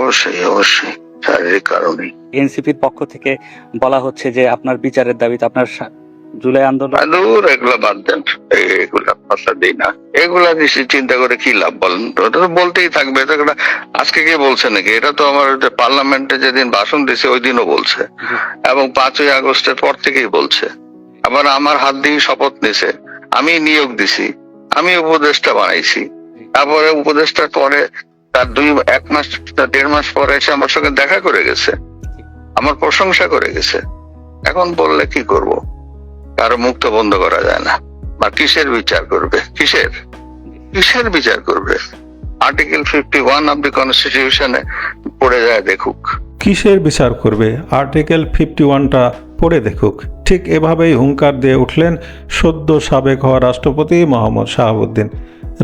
অবশ্যই অবশ্যই শারীরিক কারণে। এনসিপির পক্ষ থেকে বলা হচ্ছে যে আপনার বিচারের দাবিতে আপনার জুলাই আন্দোলন। দূর, এগুলা বাদ দেন, এগুলা কথা দিই না। এগুলা নিশ্চয়ই চিন্তা করে কি লাভ বলেন? ওটা তো বলতেই থাকবে। এটা আজকে কে বলছে নাকি? এটা তো আমার পার্লামেন্টে যেদিন ভাষণ দিছে ওই দিনও বলছে, এবং 5ই আগস্টের পর থেকেই বলছে। আবার আমার হাত দিয়ে শপথ নিছে, আমি নিয়োগ দিছি, আমি উপদেষ্টা বানাইছি। তারপরে উপদেষ্টার পরে তার 1 মাস পরে এসে আমার সঙ্গে দেখা করে গেছে, আমার প্রশংসা করে গেছে। এখন বললে কি করব? কারো মুখ তো বন্ধ করা যায় না। বা কিসের বিচার করবে? কিসের বিচার করবে? আর্টিকেল 51 অফ দি কনস্টিটিউশনে পড়ে যায় দেখুক। কিসের বিচার করবে? আর্টিকেল 51টা পড়ে দেখুক। ঠিক এভাবেই হুঙ্কার দিয়ে উঠলেন সদ্য সাবেক হওয়া রাষ্ট্রপতি মোহাম্মদ শাহাবুদ্দিন।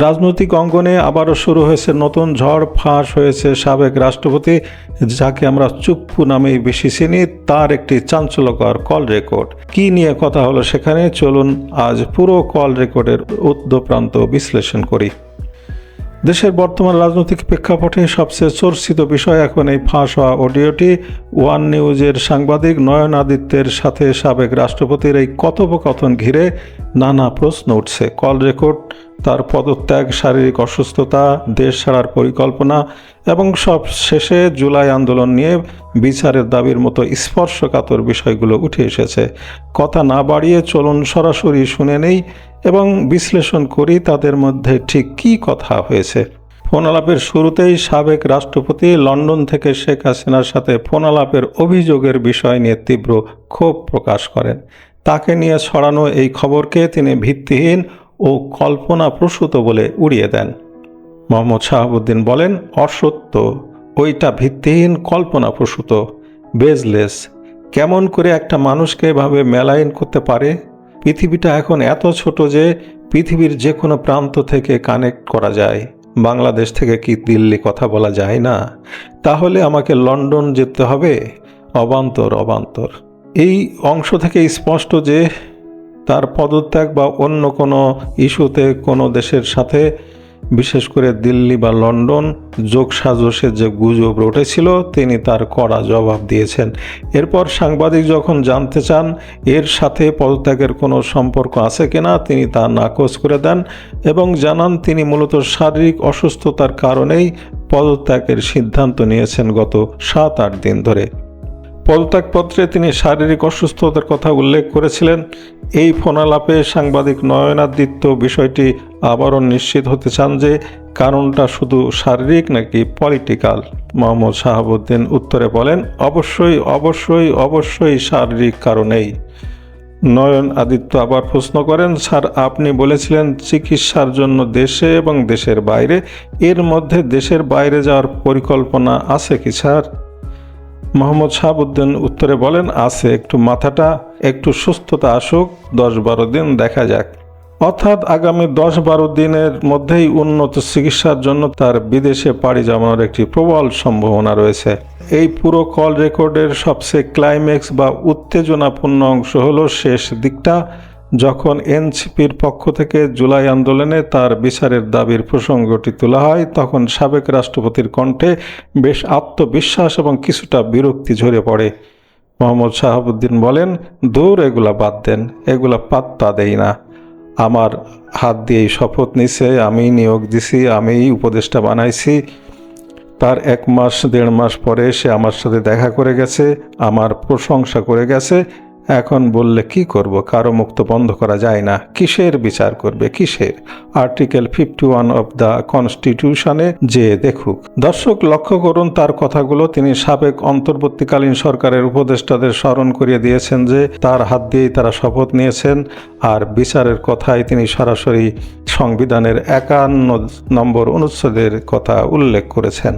রাজনৈতিক অঙ্গনে আবারও শুরু হয়েছে নতুন ঝড়। ফাঁস হয়েছে সাবেক রাষ্ট্রপতি, যাকে আমরা চুপ্পু নামেই বেশি চিনি, তার একটি চাঞ্চল্যকর কল রেকর্ড। কি নিয়ে কথা হলো সেখানে, চলুন আজ পুরো কল রেকর্ডের উদ্যপ্রান্ত বিশ্লেষণ করি। দেশের বর্তমান রাজনৈতিক প্রেক্ষাপটে সবচেয়ে চর্চিত বিষয় এখন এই ফাঁস হওয়া অডিওটি। ওয়ান নিউজের সাংবাদিক নয়ন আদিত্যের সাথে সাবেক রাষ্ট্রপতির এই কথোপকথন ঘিরে নানা প্রশ্ন উঠছে। কল রেকর্ড, তার পদত্যাগ, শারীরিক অসুস্থতা, দেশ ছাড়ার পরিকল্পনা এবং সব শেষে জুলাই আন্দোলন নিয়ে বিচারের দাবির মতো স্পর্শকাতর বিষয়গুলো উঠে এসেছে। কথা না বাড়িয়ে চলুন সরাসরি শুনে নেই এবং বিশ্লেষণ করি তাদের মধ্যে ঠিক কী কথা হয়েছে। ফোন আলাপের শুরুতেই সাবেক রাষ্ট্রপতি লন্ডন থেকে শেখ হাসিনার সাথে ফোন আলাপের অভিযোগের বিষয় নিয়ে তীব্র ক্ষোভ প্রকাশ করেন। তাকে নিয়ে ছড়ানো এই খবরকে তিনি ভিত্তিহীন ও কল্পনাপ্রসূত বলে উড়িয়ে দেন। মোহাম্মদ শাহাবুদ্দিন বলেন, অসত্য, ওইটা ভিত্তিহীন, কল্পনাপ্রসূত, বেজলেস। কেমন করে একটা মানুষকে এভাবে মেলাইন করতে পারে? পৃথিবীটা এখন এত ছোট যে পৃথিবীর যে কোনো প্রান্ত থেকে কানেক্ট করা যায়। বাংলাদেশ থেকে কি দিল্লি কথা বলা যায় না? তাহলে আমাকে লন্ডন যেতে হবে? অবান্তর। এই অংশ থেকে স্পষ্ট যে তার পদত্যাগ বা অন্য কোনো ইস্যুতে কোনো দেশের সাথে, বিশেষ করে দিল্লি বা লন্ডন যোগসাজশের যে গুজব উঠেছিল, তিনি তার কড়া জবাব দিয়েছেন। এরপর সাংবাদিক যখন জানতে চান এর সাথে পদত্যাগের কোনো সম্পর্ক আছে কিনা, তিনি তা নাকচ করে দেন এবং জানান তিনি মূলত শারীরিক অসুস্থতার কারণেই পদত্যাগের সিদ্ধান্ত নিয়েছেন গত 7-8 দিন ধরে। পদত্যাগপত্রে তিনি শারীরিক অসুস্থতার কথা উল্লেখ করেছিলেন। এই ফোনালাপে সাংবাদিক নয়ন আদিত্য বিষয়টি আবারও নিশ্চিত হতে চান যে কারণটা শুধু শারীরিক নাকি পলিটিক্যাল। মোহাম্মদ শাহাবুদ্দিন উত্তরে বলেন, অবশ্যই শারীরিক কারণেই। নয়ন আদিত্য আবার প্রশ্ন করেন, স্যার আপনি বলেছিলেন চিকিৎসার জন্য দেশে এবং দেশের বাইরে, এর মধ্যে দেশের বাইরে যাওয়ার পরিকল্পনা আছে কি স্যার? মোহাম্মদ শাহাবুদ্দিন উত্তরে বলেন, আছে, মাথাটা একটু সুস্থতা আসুক, 10-12 দিন দেখা যাক। অর্থাৎ আগামী 10-12 দিনের মধ্যেই উন্নত চিকিৎসার জন্য তার বিদেশে পাড়ি জমানোর একটি প্রবল সম্ভাবনা রয়েছে। এই পুরো কল রেকর্ডের সবচেয়ে ক্লাইম্যাক্স বা উত্তেজনাপূর্ণ অংশ হলো শেষ দিকটা, যখন এনসিপির পক্ষ থেকে জুলাই আন্দোলনে তার বিচারের দাবির প্রসঙ্গটি তোলা হয়। তখন সাবেক রাষ্ট্রপতির কণ্ঠে বেশ আত্মবিশ্বাস এবং কিছুটা বিরক্তি ঝরে পড়ে। মোহাম্মদ শাহাবুদ্দিন বলেন, দূর, এগুলা বাদ দেন, এগুলা পাত্তা দেই না। আমার হাত দিয়েই শপথ নিছে, আমি নিয়োগ দিছি, আমি উপদেষ্টা বানাইছি। তার 1-1.5 মাস পরে সে আমার সাথে দেখা করে গেছে, আমার প্রশংসা করে গেছে। এখন বললে কি করব? কারো মুক্ত বন্ধ করা যায় না। কিসের বিচার করবে? কিসের? আর্টিকেল 51 অব দ্য কনস্টিটিউশনে যে দেখুক। দর্শক লক্ষ্য করুন তার কথাগুলো। তিনি সাবেক অন্তর্বর্তীকালীন সরকারের উপদেষ্টাদের স্মরণ করিয়ে দিয়েছেন যে তার হাত দিয়েই তারা শপথ নিয়েছেন, আর বিচারের কথায় তিনি সরাসরি সংবিধানের 51 নম্বর অনুচ্ছেদের কথা উল্লেখ করেছেন।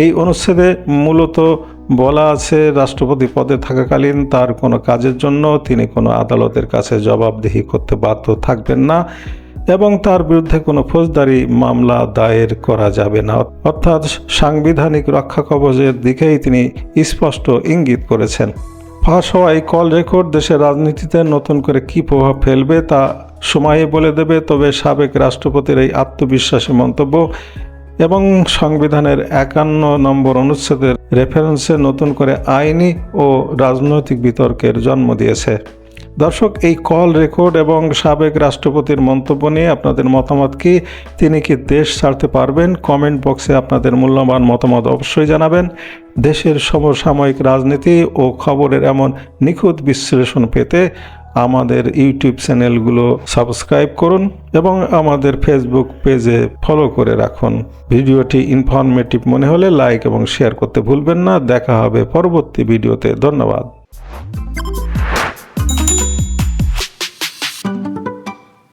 এই অনুচ্ছেদে মূলত বলা আছে, রাষ্ট্রপতি পদে থাকাকালীন তার কোনো কাজের জন্য তিনি কোনো আদালতের কাছে জবাবদিহি করতে বাধ্য থাকবেন না এবং তার বিরুদ্ধে কোনো ফৌজদারি মামলা দায়ের করা যাবে না। অর্থাৎ সাংবিধানিক রক্ষা কবচের দিকেই তিনি স্পষ্ট ইঙ্গিত করেছেন। ফাঁস হওয়া এই কল রেকর্ড দেশের রাজনীতিতে নতুন করে কী প্রভাব ফেলবে তা সময়ে বলে দেবে। তবে সাবেক রাষ্ট্রপতির এই আত্মবিশ্বাসী মন্তব্য এবং সংবিধানের 51 নম্বর অনুচ্ছেদের রেফারেন্সে নতুন করে আইনি ও রাজনৈতিক বিতর্কের জন্ম দিয়েছে। দর্শক, এই কল রেকর্ড এবং সাবেক রাষ্ট্রপতির মন্তব্য নিয়ে আপনাদের মতামত কি? তিনি কি দেশ ছাড়তে পারবেন? কমেন্ট বক্সে আপনাদের মূল্যবান মতামত অবশ্যই জানাবেন। দেশের সমসাময়িক রাজনীতি ও খবরের এমন নিখুঁত বিশ্লেষণ পেতে আমাদের ইউটিউব চ্যানেলগুলো সাবস্ক্রাইব করুন এবং আমাদের ফেসবুক পেজে ফলো করে রাখুন। ভিডিওটি ইনফরমেটিভ মনে হলে লাইক এবং শেয়ার করতে ভুলবেন না। দেখা হবে পরবর্তী ভিডিওতে। ধন্যবাদ।